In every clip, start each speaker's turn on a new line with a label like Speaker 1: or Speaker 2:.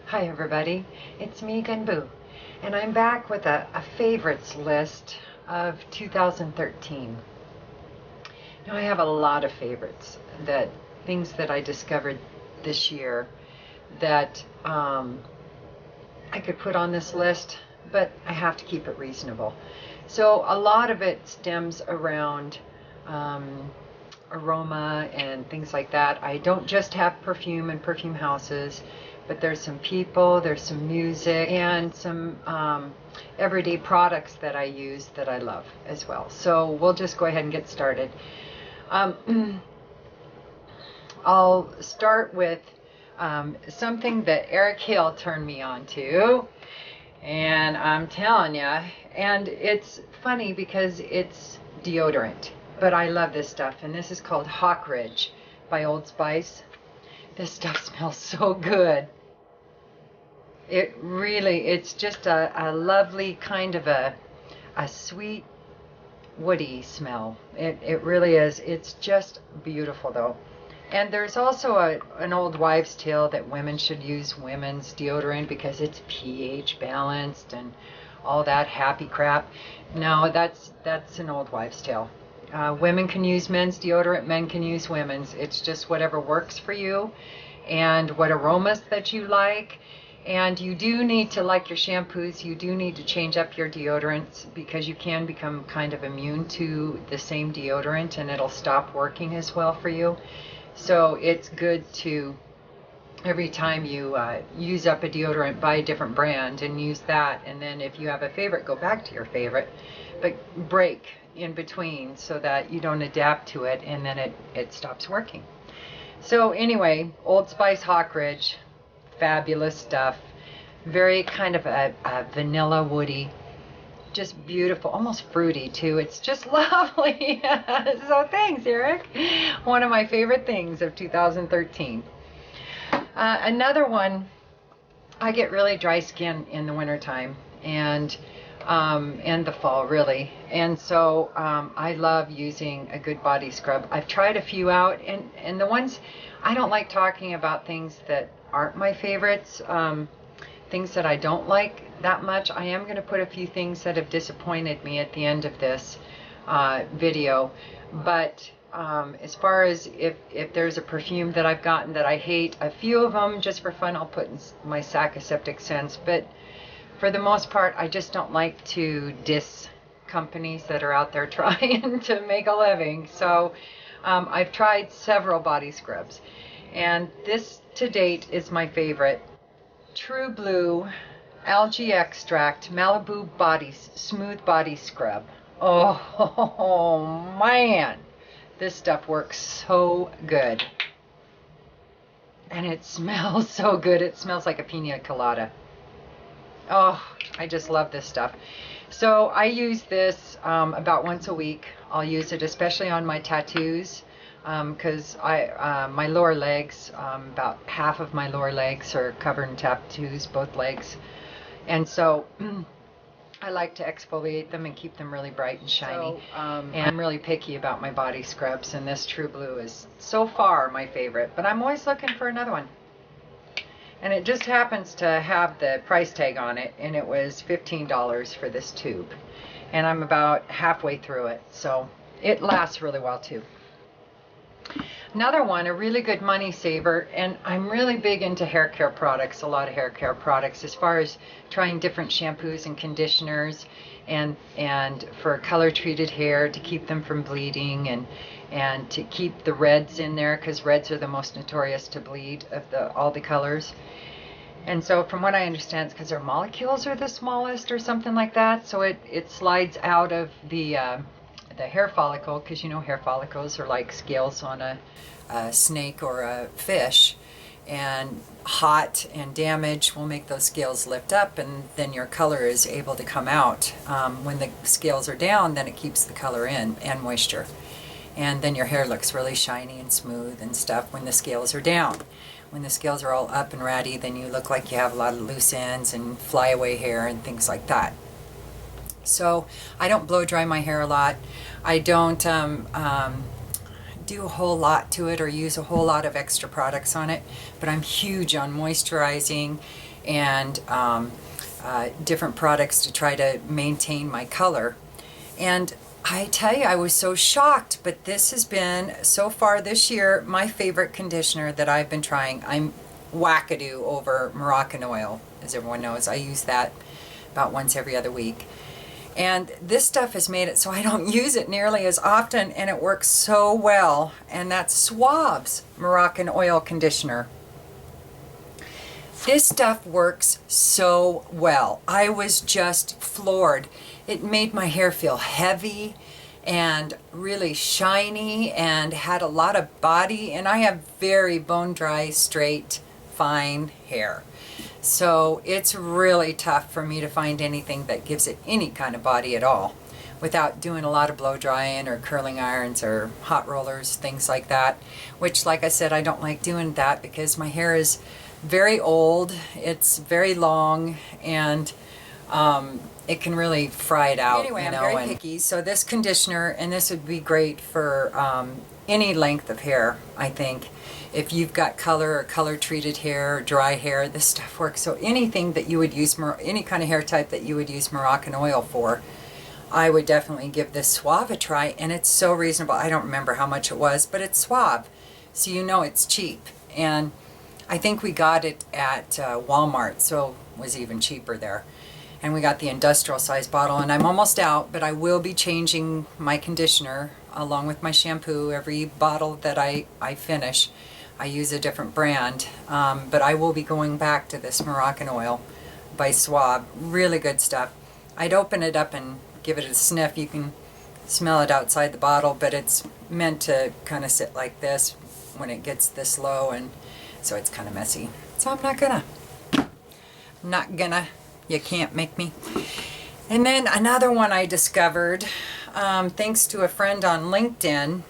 Speaker 1: Hi everybody, it's me Gunboo, and I'm back with a favorites list of 2013. Now I have a lot of favorites, that things that I discovered this year that I could put on this list, but I have to keep it reasonable. So a lot of it stems around aroma and things like that. I don't just have perfume and perfume houses, but there's some people, there's some music, and some everyday products that I use that I love as well. So we'll just go ahead and get started. I'll start with something that Eric Hill turned me on to, and I'm telling you, and it's funny because it's deodorant, but I love this stuff, and this is called Hawk Ridge by Old Spice. This stuff smells so good. It's just a lovely kind of a sweet, woody smell. It really is. It's just beautiful though. And there's also an old wives' tale that women should use women's deodorant because it's pH balanced and all that happy crap. No, that's an old wives' tale. Women can use men's deodorant, men can use women's. It's just whatever works for you and what aromas that you like. And you do need to, like your shampoos, you do need to change up your deodorants because you can become kind of immune to the same deodorant and it'll stop working as well for you. So it's good to, every time you use up a deodorant, buy a different brand and use that. And then if you have a favorite, go back to your favorite, but break in between so that you don't adapt to it and then it stops working. So anyway, Old Spice Hawk Ridge, fabulous stuff. Very kind of a vanilla woody, just beautiful, almost fruity too. It's just lovely. So thanks, Eric. One of my favorite things of 2013. Another one, I get really dry skin in the wintertime and the fall really. And so I love using a good body scrub. I've tried a few out and the ones, I don't like talking about things that aren't my favorites, things that I don't like that much. I am going to put a few things that have disappointed me at the end of this video, but as far as if there's a perfume that I've gotten that I hate, a few of them just for fun I'll put in my sack of septic scents, but for the most part I just don't like to diss companies that are out there trying to make a living. So I've tried several body scrubs, and this to date is my favorite. True Blue Algae Extract Malibu Smooth Body Scrub. Oh man, this stuff works so good. And it smells so good. It smells like a pina colada. Oh, I just love this stuff. So I use this about once a week. I'll use it especially on my tattoos. Because my lower legs, about half of my lower legs are covered in tattoos, both legs, and so I like to exfoliate them and keep them really bright and shiny. So, and I'm really picky about my body scrubs, and this True Blue is so far my favorite, but I'm always looking for another one. And it just happens to have the price tag on it, and it was $15 for this tube, and I'm about halfway through it, so it lasts really well too. Another one, a really good money saver, and I'm really big into hair care products, a lot of hair care products, as far as trying different shampoos and conditioners, and for color treated hair to keep them from bleeding, and to keep the reds in there, because reds are the most notorious to bleed of all the colors. And so from what I understand, it's because their molecules are the smallest or something like that, so it slides out of the hair follicle, because you know hair follicles are like scales on a snake or a fish, and hot and damage will make those scales lift up, and then your color is able to come out. When the scales are down, then it keeps the color in and moisture, and then your hair looks really shiny and smooth and stuff when the scales are down. When the scales are all up and ratty, then you look like you have a lot of loose ends and flyaway hair and things like that. So I don't blow dry my hair a lot. I don't do a whole lot to it or use a whole lot of extra products on it, but I'm huge on moisturizing and different products to try to maintain my color. And I tell you, I was so shocked, but this has been, so far this year, my favorite conditioner that I've been trying. I'm wackadoo over Moroccan oil, as everyone knows. I use that about once every other week. And this stuff has made it so I don't use it nearly as often, and it works so well. And that's Suave's Moroccan oil conditioner. This stuff works so well. I was just floored. It made my hair feel heavy and really shiny and had a lot of body, and I have very bone dry, straight, fine hair. So it's really tough for me to find anything that gives it any kind of body at all without doing a lot of blow drying or curling irons or hot rollers, things like that, which, like I said, I don't like doing that because my hair is very old, it's very long, and it can really fry it out. Anyway, I'm very picky, so this conditioner, and this would be great for any length of hair, I think. If you've got color or color treated hair or dry hair, this stuff works. So anything that you would use, any kind of hair type that you would use Moroccan oil for, I would definitely give this Suave a try, and it's so reasonable. I don't remember how much it was, but it's Suave, so you know it's cheap. And I think we got it at Walmart, so it was even cheaper there. And we got the industrial size bottle, and I'm almost out, but I will be changing my conditioner along with my shampoo. Every bottle that I finish, I use a different brand, but I will be going back to this Moroccan oil by Suave. Really good stuff. I'd open it up and give it a sniff. You can smell it outside the bottle, but it's meant to kind of sit like this when it gets this low, and so it's kind of messy. So I'm not gonna. You can't make me. And then another one I discovered, thanks to a friend on LinkedIn,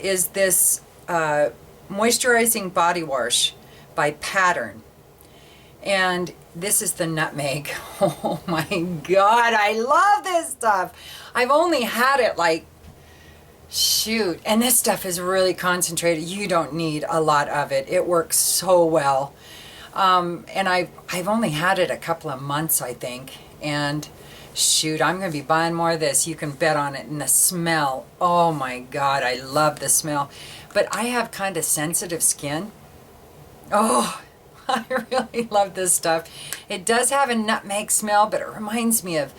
Speaker 1: is this Moisturizing Body Wash by Pattern. And this is the nutmeg. Oh my God, I love this stuff. I've only had it like, shoot, and this stuff is really concentrated. You don't need a lot of it. It works so well. And I've only had it a couple of months, I think, and shoot, I'm going to be buying more of this. You can bet on it. And the smell, oh my God, I love the smell. But I have kind of sensitive skin. Oh, I really love this stuff. It does have a nutmeg smell, but it reminds me of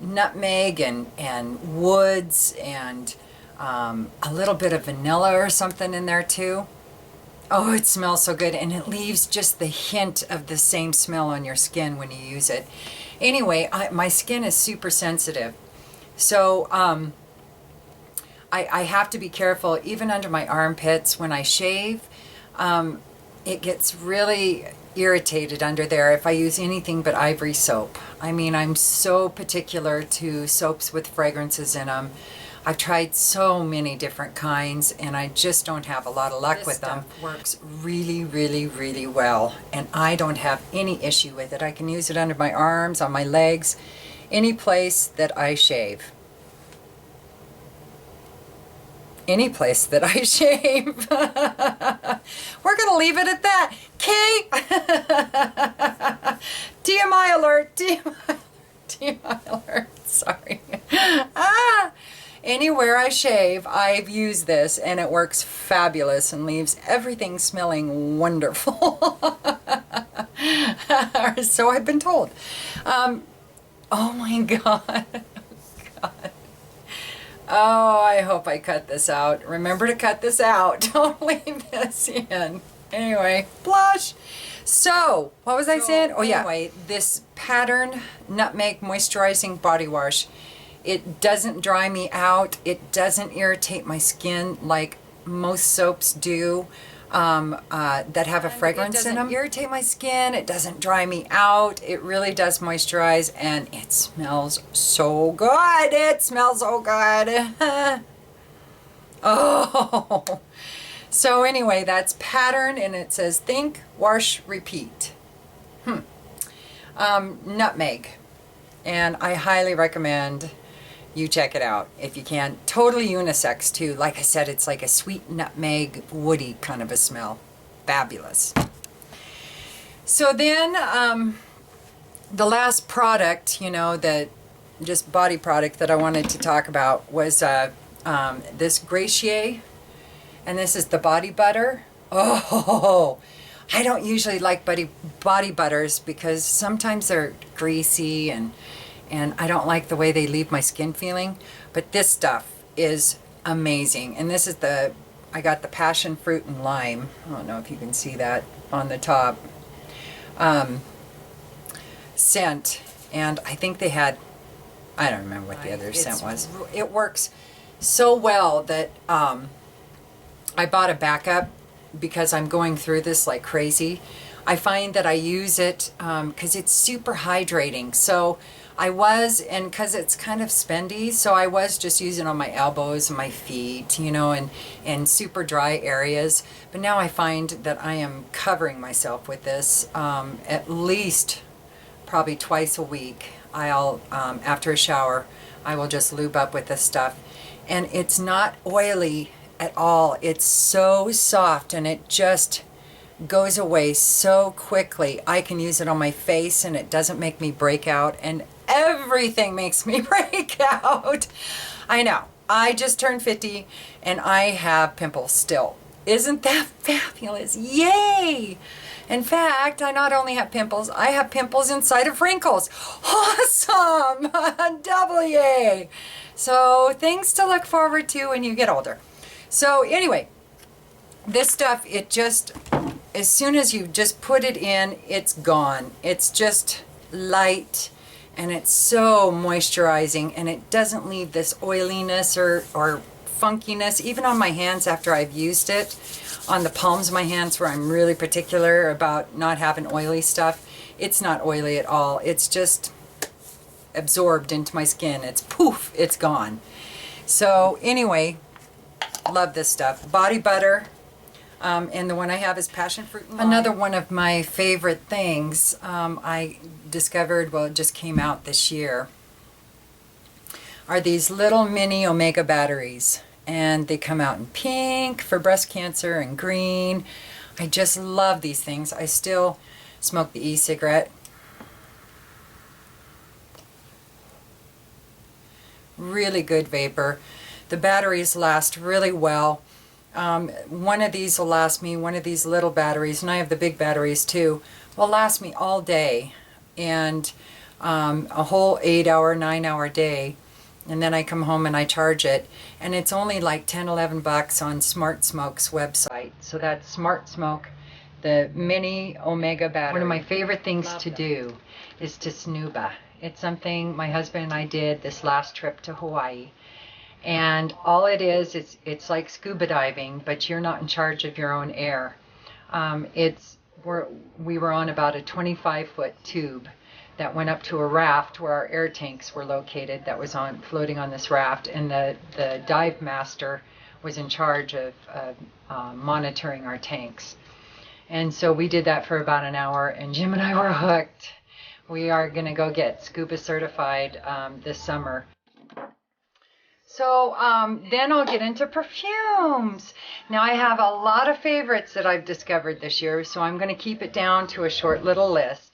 Speaker 1: nutmeg and woods and a little bit of vanilla or something in there too. Oh, it smells so good, and it leaves just the hint of the same smell on your skin when you use it. Anyway, my skin is super sensitive, so I have to be careful. Even under my armpits when I shave, it gets really irritated under there if I use anything but Ivory soap. I mean, I'm so particular to soaps with fragrances in them. I've tried so many different kinds, and I just don't have a lot of luck with them. This stuff works really, really, really well, and I don't have any issue with it. I can use it under my arms, on my legs, any place that I shave. Any place that I shave. We're going to leave it at that. Kate! TMI alert! TMI alert. Sorry. Anywhere I shave, I've used this, and it works fabulous and leaves everything smelling wonderful. So I've been told. Oh my God. God. Oh, I hope I cut this out. Remember to cut this out. Don't leave this in. Anyway, blush. So, what was I saying? Oh yeah. Anyway, this Pattern Nutmeg Moisturizing Body Wash. It doesn't dry me out. It doesn't irritate my skin like most soaps do that have a fragrance in them. It doesn't irritate my skin. It doesn't dry me out. It really does moisturize, and it smells so good. It smells so good. Oh. So anyway, that's Pattern, and it says think, wash, repeat. Nutmeg. And I highly recommend you check it out if you can. Totally unisex too. Like I said, it's like a sweet nutmeg, woody kind of a smell. Fabulous. So then the last product, you know, that just body product that I wanted to talk about was this Gratier, and this is the body butter. Oh, I don't usually like body butters because sometimes they're greasy and I don't like the way they leave my skin feeling. But this stuff is amazing. And this is I got the passion fruit and lime. I don't know if you can see that on the top. Scent. And I think they had, I don't remember what the other scent was. It works so well that I bought a backup because I'm going through this like crazy. I find that I use it because it's super hydrating. So and because it's kind of spendy, so I was just using it on my elbows and my feet, you know, and super dry areas. But now I find that I am covering myself with this at least probably twice a week. I'll, after a shower, I will just lube up with this stuff. And it's not oily at all. It's so soft and it just goes away so quickly. I can use it on my face and it doesn't make me break out, and everything makes me break out. I know. I just turned 50 and I have pimples still. Isn't that fabulous? Yay! In fact, I not only have pimples, I have pimples inside of wrinkles. Awesome! Double yay! So things to look forward to when you get older. So anyway, this stuff, it just, as soon as you just put it in, it's gone. It's just light and it's so moisturizing, and it doesn't leave this oiliness or funkiness, even on my hands after I've used it. On the palms of my hands where I'm really particular about not having oily stuff, it's not oily at all. It's just absorbed into my skin. It's poof, it's gone. So anyway, love this stuff. Body butter. And the one I have is passion fruit and lime. Another one of my favorite things I discovered, well, it just came out this year, are these little mini omega batteries. And they come out in pink for breast cancer and green. I just love these things. I still smoke the e-cigarette. Really good vapor. The batteries last really well. One of these will last me, one of these little batteries, and I have the big batteries too, will last me all day, and a whole 8-hour, 9-hour day. And then I come home and I charge it, and it's only like $10-11 on Smart Smoke's website. So that's Smart Smoke, the mini omega battery. One of my favorite things to do is to snuba. It's something my husband and I did this last trip to Hawaii. And all it is, it's like scuba diving, but you're not in charge of your own air. We were on about a 25-foot tube that went up to a raft where our air tanks were located, that was floating on this raft, and the dive master was in charge of monitoring our tanks. And so we did that for about an hour, and Jim and I were hooked. We are going to go get scuba certified this summer. So then I'll get into perfumes. Now I have a lot of favorites that I've discovered this year, so I'm going to keep it down to a short little list.